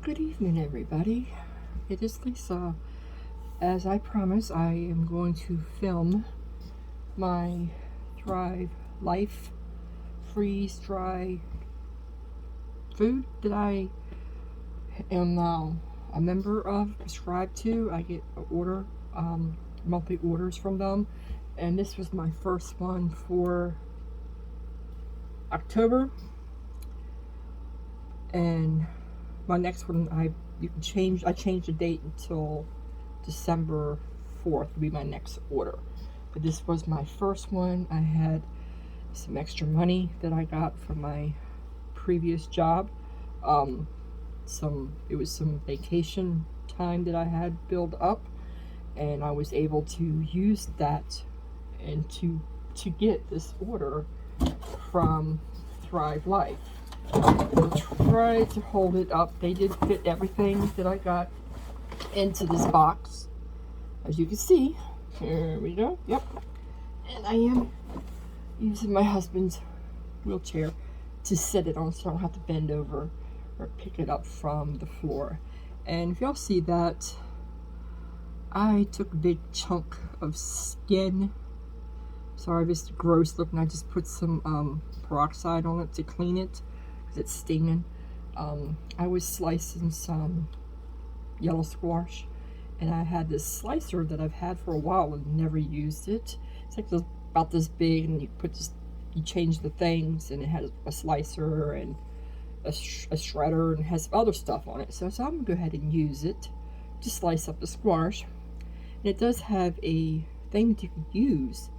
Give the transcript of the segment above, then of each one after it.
Good evening, everybody. It is Lisa. As I promised, I am going to film my Thrive Life freeze dry food that I am now a member of, subscribed to. I get monthly orders from them, and this was my first one for October. And my next one, I changed the date until December 4th will be my next order. But this was my first one. I had some extra money that I got from my previous job. It was some vacation time that I had built up, and I was able to use that and to get this order from Thrive Life. I'll try to hold it up. They did fit everything that I got into this box. As you can see, here we go. Yep. And I am using my husband's wheelchair to sit it on so I don't have to bend over or pick it up from the floor. And if y'all see that, I took a big chunk of skin. Sorry if it's gross looking. I just put some peroxide on it to clean it because it's stinging. I was slicing some yellow squash, and I had this slicer that I've had for a while and never used it. It's like about this big, and you change the things, and it has a slicer and a shredder, and it has other stuff on it. So I'm gonna go ahead and use it to slice up the squash. And it does have a thing that you can use.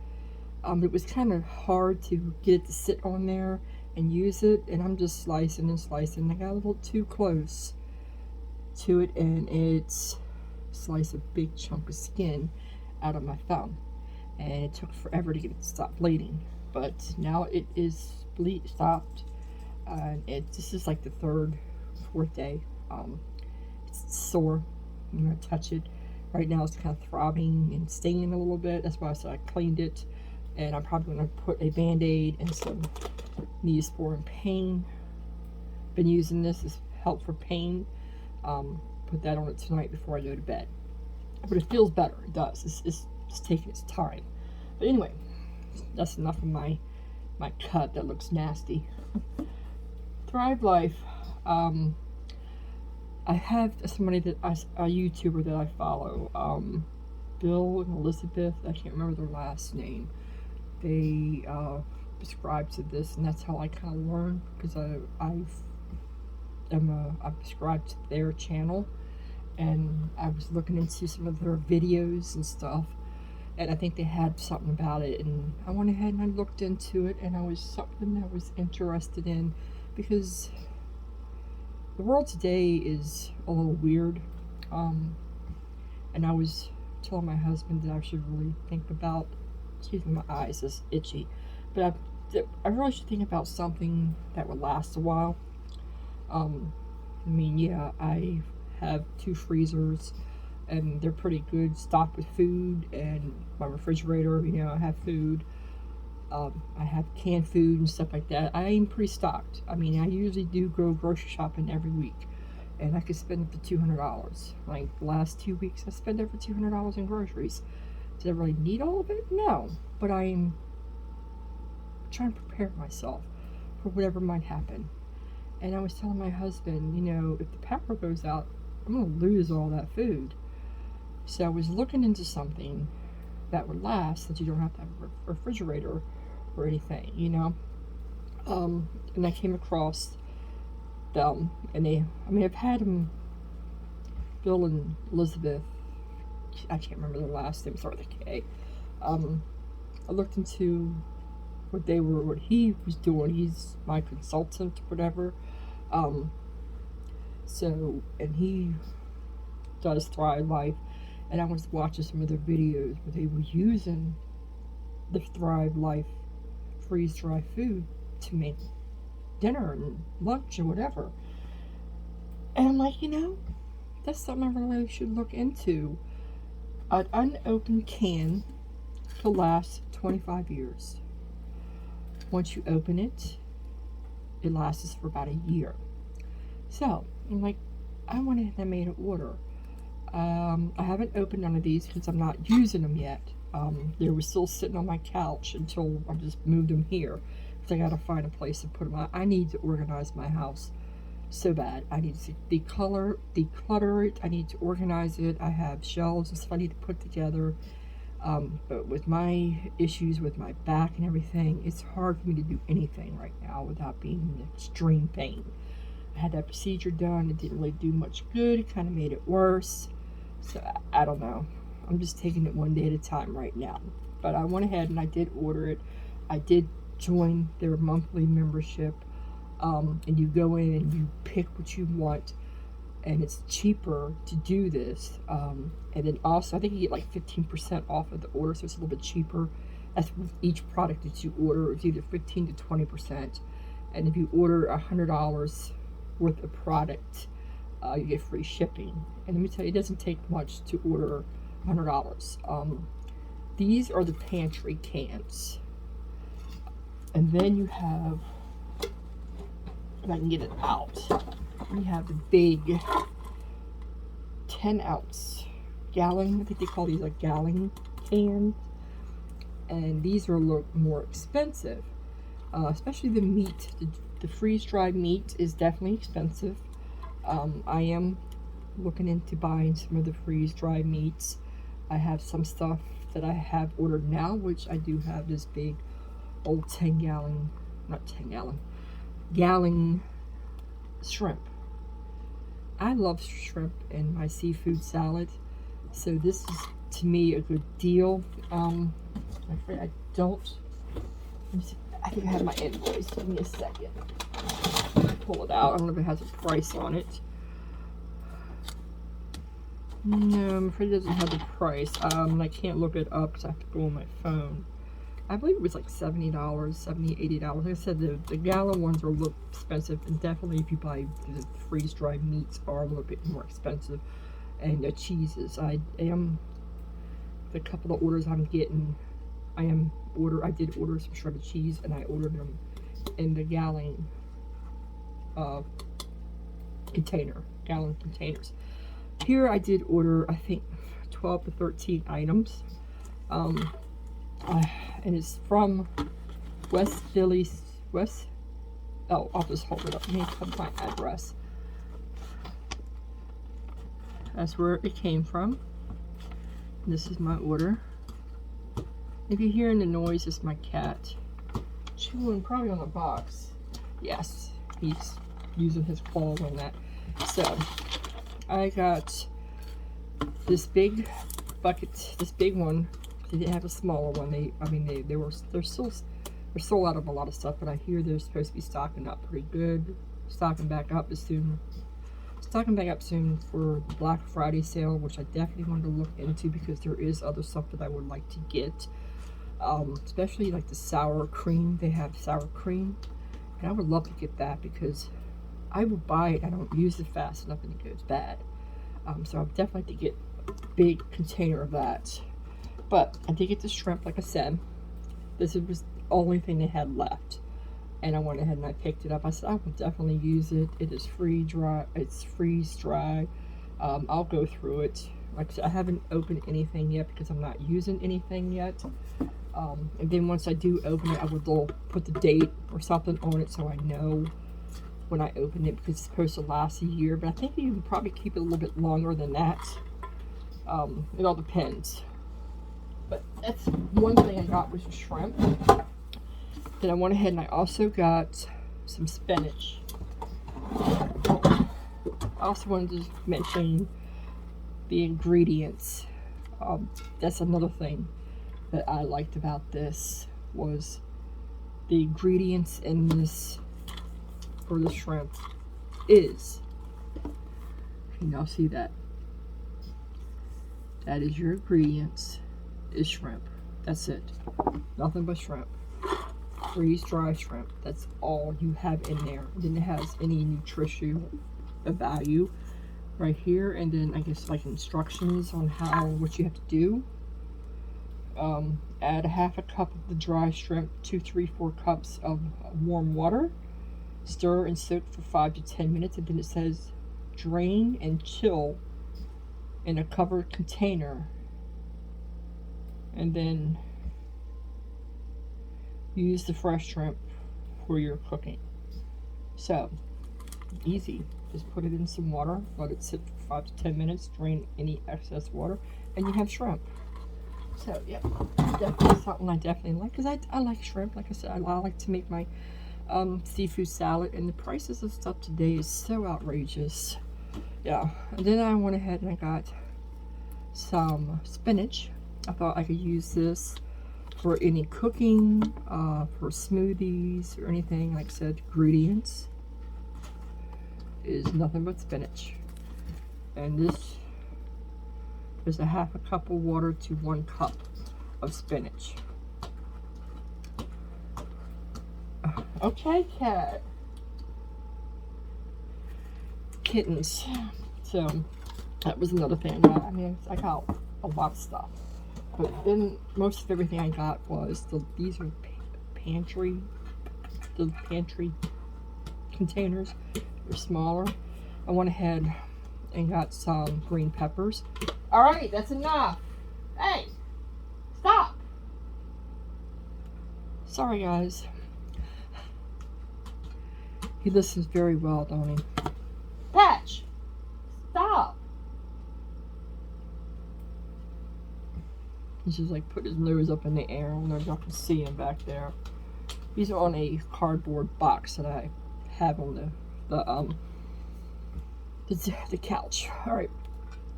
It was kind of hard to get it to sit on there and use it, and I'm just slicing and slicing. I got a little too close to it, and it's sliced a big chunk of skin out of my thumb, and it took forever to get it to stop bleeding. But now it is stopped, and this is like the fourth day. It's sore. I'm gonna touch it. Right now it's kind of throbbing and stinging a little bit. That's why I said I cleaned it, and I'm probably gonna put a Band-Aid and some Neosporin pain. Been using this as help for pain. Put that on it tonight before I go to bed. But it feels better. It does. It's taking its time. But anyway, that's enough of my cut that looks nasty. Thrive Life. I have somebody a YouTuber that I follow. Bill and Elizabeth. I can't remember their last name. They subscribe to this, and that's how I kind of learn, because I've subscribed to their channel, and I was looking into some of their videos and stuff, and I think they had something about it, and I went ahead and I looked into it, and I was something I was interested in, because the world today is a little weird, and I was telling my husband that I should really think about, excuse me, my eyes is itchy, but I really should think about something that would last a while. Yeah, I have 2 freezers, and they're pretty good stocked with food, and my refrigerator, I have food. I have canned food and stuff like that. I am pretty stocked. I usually do go grocery shopping every week, and I could spend up to $200. Like the last 2 weeks, I spent over $200 in groceries. Did I really need all of it? No, but I'm trying to prepare myself for whatever might happen. And I was telling my husband, if the power goes out, I'm going to lose all that food. So I was looking into something that would last, that you don't have to have a refrigerator or anything, And I came across them, and I've had them, Bill and Elizabeth, I can't remember their last name, start with a K. I looked into what he was doing. He's my consultant, whatever. And he does Thrive Life, and I was watching some of their videos where they were using the Thrive Life freeze dry food to make dinner and lunch or whatever. And I'm like, that's something I really should look into. An unopened can to last 25 years. Once you open it, it lasts for about a year. So I'm like, I went ahead and I made an order. I haven't opened none of these because I'm not using them yet. They were still sitting on my couch until I just moved them here because I gotta find a place to put them. I need to organize my house so bad. I need to declutter it. I need to organize it. I have shelves and stuff I need to put together. But with my issues with my back and everything, it's hard for me to do anything right now without being in extreme pain. I had that procedure done. It didn't really do much good. It kind of made it worse. So I don't know. I'm just taking it one day at a time right now. But I went ahead and I did order it. I did join their monthly membership. And you go in and you pick what you want. And it's cheaper to do this. And then also, I think you get like 15% off of the order. So it's a little bit cheaper. That's with each product that you order. It's either 15 to 20%. And if you order $100 worth of product, you get free shipping. And let me tell you, it doesn't take much to order $100. These are the pantry cans. And then you have, if I can get it out, we have the big 10-ounce gallon. I think they call these like gallon cans. And these are a little more expensive. Especially the meat. The freeze-dried meat is definitely expensive. I am looking into buying some of the freeze-dried meats. I have some stuff that I have ordered now, which I do have this big old 10-gallon, not 10-gallon, gallon shrimp. I love shrimp in my seafood salad, so this is to me a good deal. I'm afraid I don't. Let me see. I think I have my invoice. Give me a second. Pull it out. I don't know if it has a price on it. No, I'm afraid it doesn't have the price. I can't look it up because I have to go on my phone. I believe it was like $70, $70, $80. Like I said, the gallon ones are a little expensive, and definitely if you buy the freeze-dried meats are a little bit more expensive. And the cheeses, I am, the couple of orders I'm getting, I did order some shredded cheese, and I ordered them in the gallon containers. Here I did order, I think, 12 to 13 items. And it's from West Philly, I'll just hold it up. Let me put my address. That's where it came from. This is my order. If you're hearing the noise, it's my cat chewing probably on the box. Yes, he's using his claws on that. So, I got this big bucket, this big one. They didn't have a smaller one. They're sold out of a lot of stuff, but I hear they're supposed to be stocking up pretty good. Stocking back up soon for the Black Friday sale, which I definitely wanted to look into because there is other stuff that I would like to get. Especially like the sour cream. They have sour cream, and I would love to get that because I will buy it. I don't use it fast enough and it goes bad. So I'll definitely have to get a big container of that. But I did get the shrimp, like I said. This was the only thing they had left. And I went ahead and I picked it up. I said, I will definitely use it. It is it's freeze-dried. I'll go through it. Like I said, I haven't opened anything yet because I'm not using anything yet. And then once I do open it, I would put the date or something on it so I know when I open it, because it's supposed to last a year. But I think you can probably keep it a little bit longer than that. It all depends. But that's one thing I got was shrimp. Then I went ahead and I also got some spinach. I also wanted to mention the ingredients. That's another thing that I liked about this was the ingredients in this for the shrimp is, can y'all see that? That is your ingredients, is shrimp. That's it. Nothing but shrimp. Freeze-dried shrimp. That's all you have in there. Then it has any nutrition value right here, and then I guess like instructions on what you have to do. Add a half a cup of the dry shrimp, 2, 3, 4 cups of warm water. Stir and soak for 5 to 10 minutes, and then it says drain and chill in a covered container, and then use the fresh shrimp for your cooking. So, easy. Just put it in some water, let it sit for 5 to 10 minutes, drain any excess water, and you have shrimp. So, yeah, definitely something I definitely like, because I like shrimp. Like I said, I like to make my seafood salad, and the prices of stuff today is so outrageous. Yeah, and then I went ahead and I got some spinach. I thought I could use this for any cooking, for smoothies or anything. Like I said, ingredients is nothing but spinach, and this is a half a cup of water to 1 cup of spinach. Okay, cat. Kittens. So that was another thing I got. I mean, I got a lot of stuff, but then most of everything I got was these are pantry containers. They're smaller. I went ahead and got some green peppers. All right, that's enough. Hey, stop. Sorry, guys. He listens very well, don't he? Patch, stop. He's just like put his nose up in the air, and y'all can see him back there. He's on a cardboard box that I have on the couch. All right,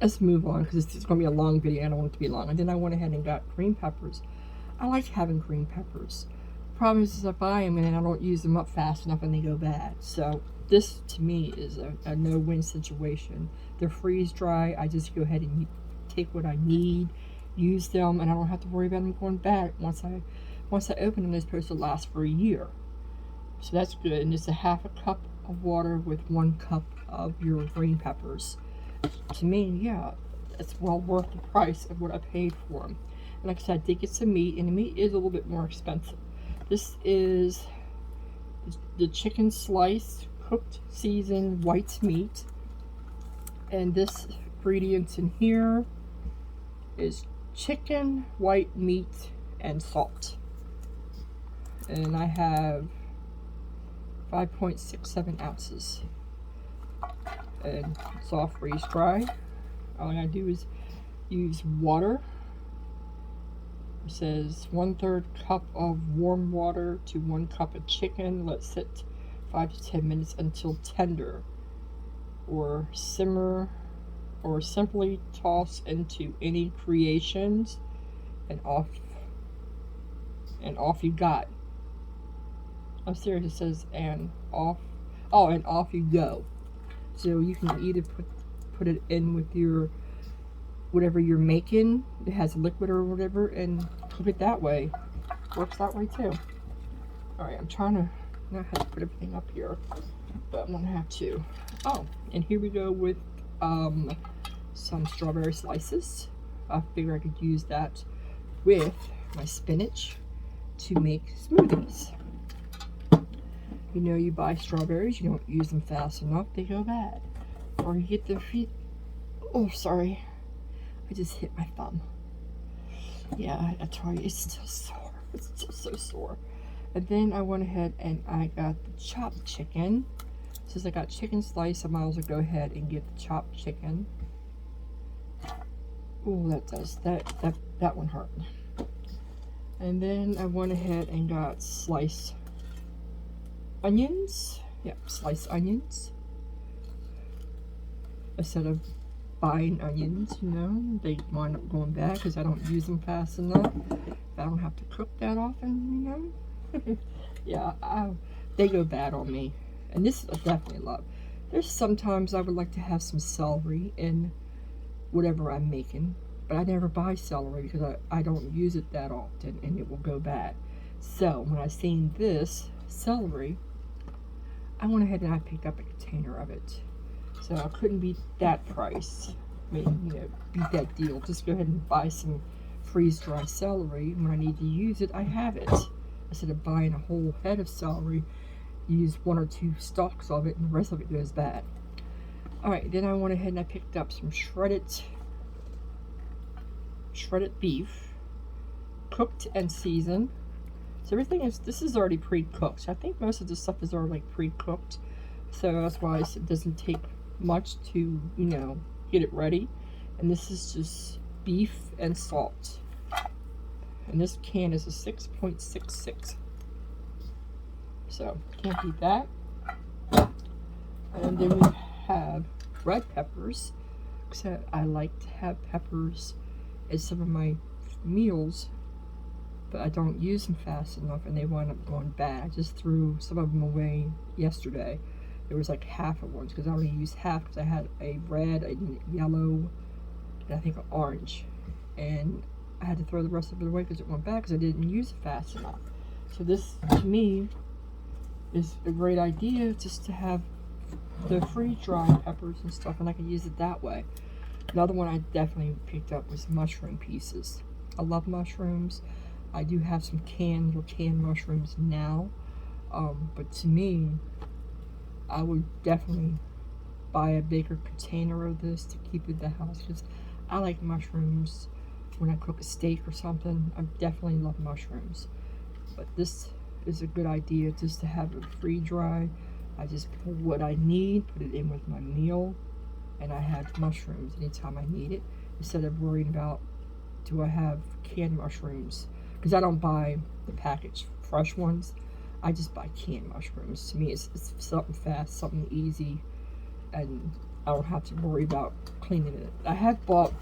let's move on, because it's going to be a long video. I don't want it to be long. And then I went ahead and got green peppers. I like having green peppers. Problem is I buy them and then I don't use them up fast enough and they go bad. So this to me is a no-win situation. They're freeze dry. I just go ahead and take what I need, use them, and I don't have to worry about them going bad. Once I open them, they're supposed to last for a year. So that's good. And it's a half a cup of water with 1 cup of your green peppers. To me, yeah, it's well worth the price of what I paid for them. And like I said, I did get some meat, and the meat is a little bit more expensive. This is the chicken slice, cooked, seasoned white meat. And this ingredients in here is chicken, white meat, and salt. And I have 5.67 ounces. And it's all freeze dry. All I gotta do is use water. It says 1/3 cup of warm water to 1 cup of chicken. Let sit 5 to 10 minutes until tender, or simmer, or simply toss into any creations, and off you got. I'm serious. It says and off you go. So you can either put it in with your whatever you're making, it has liquid or whatever, and cook it that way. Works that way too. Alright, I'm trying to not have to put everything up here, but I'm gonna have to. Oh, and here we go with some strawberry slices. I figure I could use that with my spinach to make smoothies. You know, you buy strawberries, you don't use them fast enough, they go bad. Or you get the feet. Oh, sorry. I just hit my thumb. Yeah, I tell you, it's still sore. It's still so sore. And then I went ahead and I got the chopped chicken. Since I got chicken slice, I might as well go ahead and get the chopped chicken. Oh, that one hurt. And then I went ahead and got sliced onions. Yep, sliced onions. Instead of buying onions, you know, they wind up going bad because I don't use them fast enough. I don't have to cook that often, you know. Yeah, they go bad on me. And this is definitely a lot. There's sometimes I would like to have some celery in whatever I'm making, but I never buy celery because I don't use it that often and it will go bad. So when I seen this celery, I went ahead and I picked up a container of it. So I couldn't beat that price. I mean, you know, beat that deal. Just go ahead and buy some freeze-dried celery. When I need to use it, I have it. Instead of buying a whole head of celery, use 1 or 2 stalks of it and the rest of it goes bad. Alright, then I went ahead and I picked up some shredded beef, cooked and seasoned. So this is already pre-cooked. I think most of the stuff is already like pre-cooked. So that's why it doesn't take much to, get it ready. And this is just beef and salt. And this can is a 6.66. So, can't beat that. And then we have red peppers. Because I like to have peppers as some of my meals, but I don't use them fast enough and they wind up going bad. I just threw some of them away yesterday. There was like half of ones because I only used half because I had a red, a yellow, and I think an orange. And I had to throw the rest of it away because it went bad because I didn't use it fast enough. So this, to me, is a great idea just to have the freeze-dried peppers and stuff, and I can use it that way. Another one I definitely picked up was mushroom pieces. I love mushrooms. I do have some canned mushrooms now, but to me, I would definitely buy a bigger container of this to keep it in the house because I like mushrooms when I cook a steak or something. I definitely love mushrooms, but this is a good idea just to have it freeze-dry. I just put what I need, put it in with my meal, and I have mushrooms anytime I need it, instead of worrying about, do I have canned mushrooms? Because I don't buy the packaged fresh ones. I just buy canned mushrooms. To me, it's something fast, something easy, and I don't have to worry about cleaning it. I have bought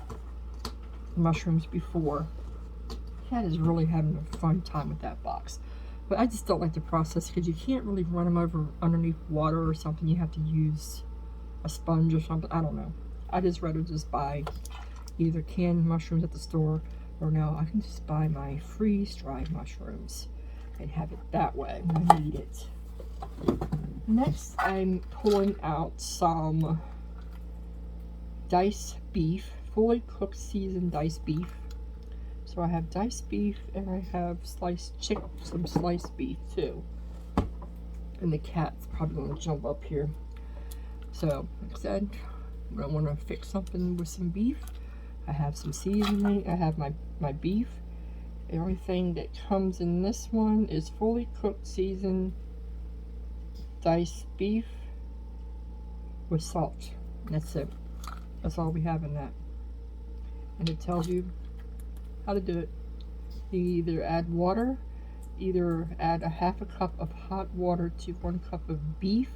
mushrooms before. Cat is really having a fun time with that box. But I just don't like the process because you can't really run them over underneath water or something. You have to use a sponge or something. I don't know. I just rather just buy either canned mushrooms at the store, or now I can just buy my freeze-dried mushrooms and have it that way when I need it. Next, I'm pulling out some diced beef, fully cooked seasoned diced beef. So I have diced beef and I have some sliced beef too. And the cat's probably going to jump up here. So, like I said, I want to fix something with some beef. I have some seasoning. I have my beef. The only thing that comes in this one is fully cooked seasoned diced beef with salt. And that's it. That's all we have in that. And it tells you how to do it. You either add water, either add a half a cup of hot water to 1 cup of beef,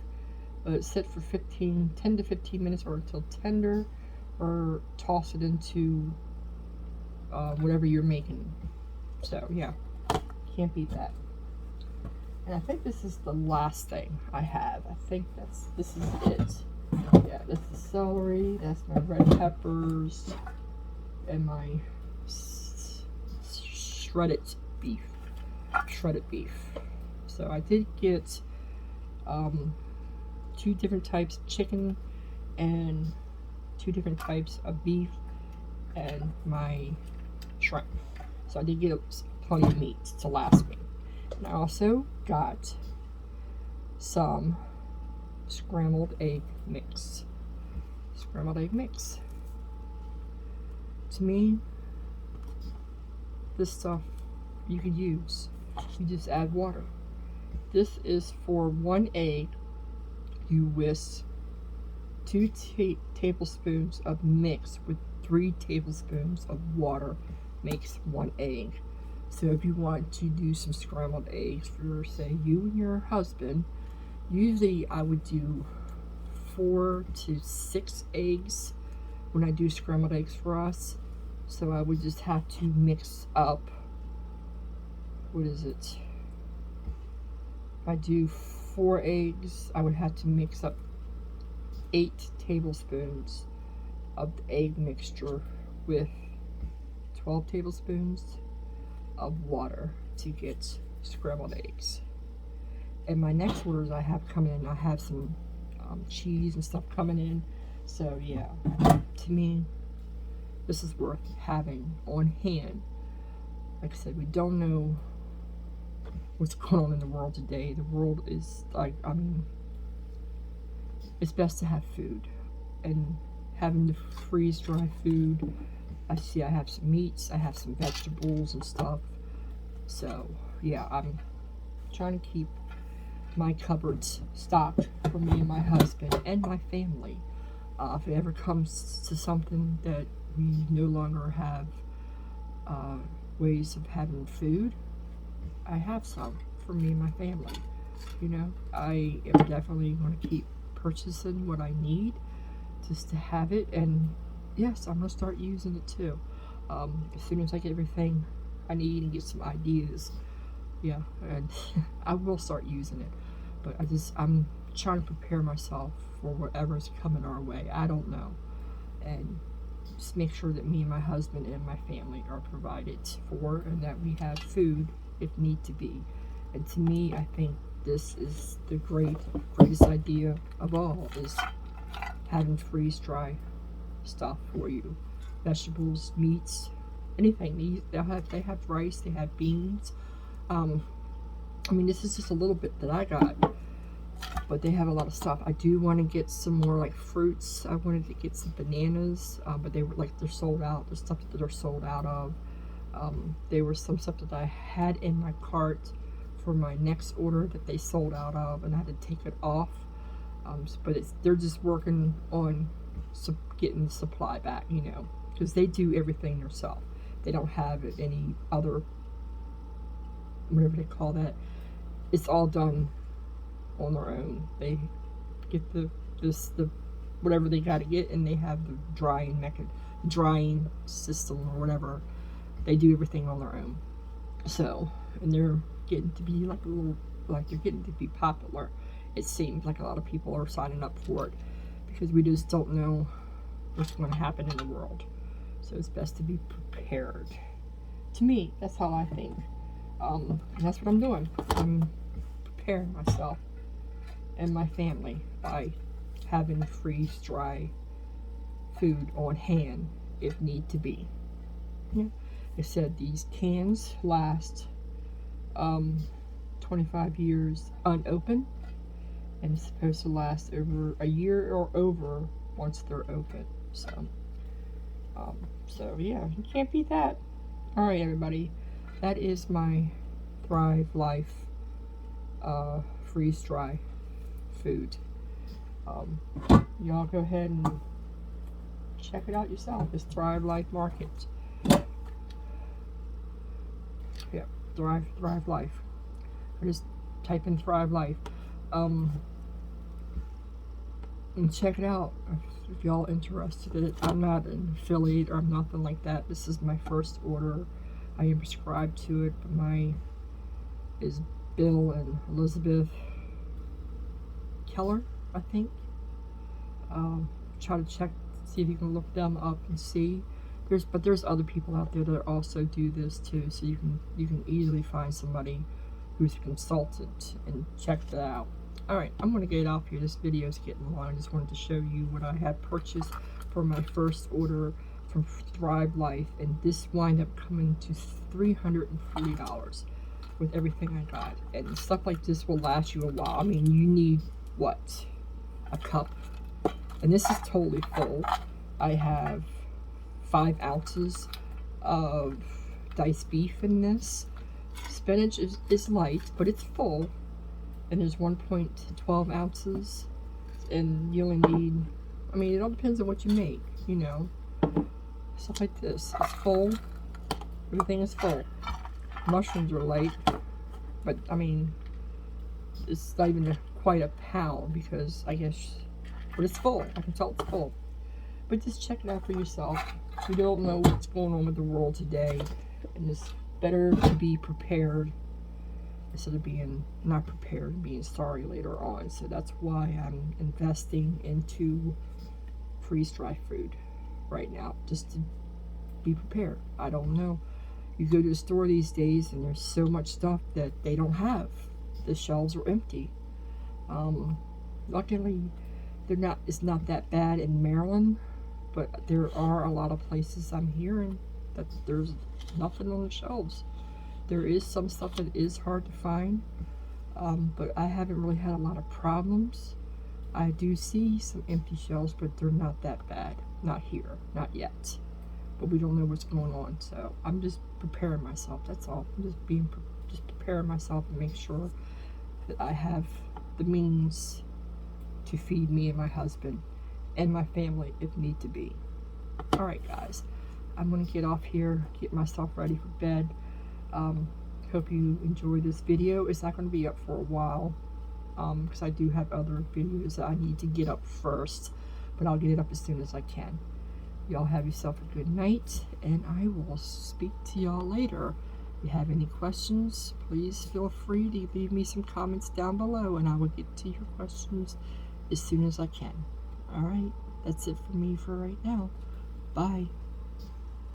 let it sit for 10 to 15 minutes or until tender, or toss it into whatever you're making. So yeah, can't beat that. And I think this is the last thing I have. I think this is it. Yeah, that's the celery, that's my red peppers, and my shredded beef. So I did get 2 different types of chicken and 2 different types of beef and my shrimp. So I did get plenty of meat to last me. And I also got some scrambled egg mix. To me, this stuff you could use. You just add water. This is for 1 egg. You whisk 2 tablespoons of mix with 3 tablespoons of water makes 1 egg. So if you want to do some scrambled eggs for, say, you and your husband, usually I would do 4 to 6 eggs when I do scrambled eggs for us. So I would just have to mix up, what is it? If I do 4 eggs, I would have to mix up 8 tablespoons of the egg mixture with 12 tablespoons of water to get scrambled eggs. And my next orders I have coming in, I have some cheese and stuff coming in. So yeah, to me, this is worth having on hand. Like I said, we don't know what's going on in the world today. The world is like, I mean, it's best to have food. and having to freeze dry food. I see I have some meats, I have some vegetables and stuff. So yeah, I'm trying to keep my cupboards stocked for me and my husband and my family. If it ever comes to something that we no longer have ways of having food, I have some for me and my family. You know, I am definitely going to keep purchasing what I need just to have it, and yes, I'm going to start using it too. As soon as I get everything I need and get some ideas, yeah, and I will start using it. But I'm trying to prepare myself for whatever's coming our way. I don't know. And just make sure that me and my husband and my family are provided for, and that we have food if need to be. And to me, I think this is the greatest idea of all, is having freeze dry stuff for you. Vegetables, meats, anything. They have rice, they have beans. I mean, this is just a little bit that I got, but they have a lot of stuff. I do want to get some more like fruits. I wanted to get some bananas, but they're sold out. There's stuff that they're sold out of. There was some stuff that I had in my cart for my next order that they sold out of, and I had to take it off. But they're just working on getting the supply back, you know, because they do everything themselves. They don't have any other, whatever they call that. It's all done on their own. They get the whatever they got to get, and they have the drying system or whatever. They do everything on their own. So, and they're getting to be they're getting to be popular. It seems like a lot of people are signing up for it because we just don't know what's going to happen in the world. So it's best to be prepared. To me, that's how I think. And that's what I'm doing. I'm preparing myself and my family by having freeze dry food on hand if need to be. Yeah. I said these cans last 25 years unopened, and it's supposed to last over a year or over once they're open. So yeah, you can't beat that. All right, everybody, that is my Thrive Life freeze dry food. Y'all go ahead and check it out yourself. It's Thrive Life Market. Yep, Thrive Life. I just type in Thrive Life. And check it out if y'all interested in it. I'm not an affiliate or nothing like that. This is my first order. I am subscribed to it, but my is Bill and Elizabeth Keller, I think. Try to see if you can look them up and see. There's other people out there that also do this too, so you can easily find somebody who's a consultant and check that out. Alright, I'm going to get off here. This video is getting long. I just wanted to show you what I had purchased for my first order from Thrive Life, and this wind up coming to $340 with everything I got. And stuff like this will last you a while. I mean, you need, what, a cup? And this is totally full. I have 5 ounces of diced beef in this. Spinach is light, but it's full. And there's 1.12 ounces. And you only need, I mean, it all depends on what you make, you know. Stuff like this. It's full. Everything is full. Mushrooms are light. But, I mean, it's not even quite a pound because, I guess, but it's full. I can tell it's full. But just check it out for yourself. We don't know what's going on with the world today. And it's better to be prepared instead of being not prepared and being sorry later on. So that's why I'm investing into freeze-dry food right now, just to be prepared. I don't know. You go to the store these days and there's so much stuff that they don't have. The shelves are empty. Luckily, it's not that bad in Maryland, but there are a lot of places I'm hearing that there's nothing on the shelves. There is some stuff that is hard to find, but I haven't really had a lot of problems I do see some empty shelves, but they're not that bad. Not here, not yet. But we don't know what's going on, so I'm just preparing myself. That's all. I'm just preparing myself and make sure that I have the means to feed me and my husband and my family if need to be. All right, guys, I'm gonna get off here, get myself ready for bed. Hope you enjoy this video. It's not going to be up for a while because I do have other videos that I need to get up first, but I'll get it up as soon as I can. Y'all have yourself a good night, and I will speak to y'all later. If you have any questions, please feel free to leave me some comments down below, and I will get to your questions as soon as I can. Alright, that's it for me for right now. Bye.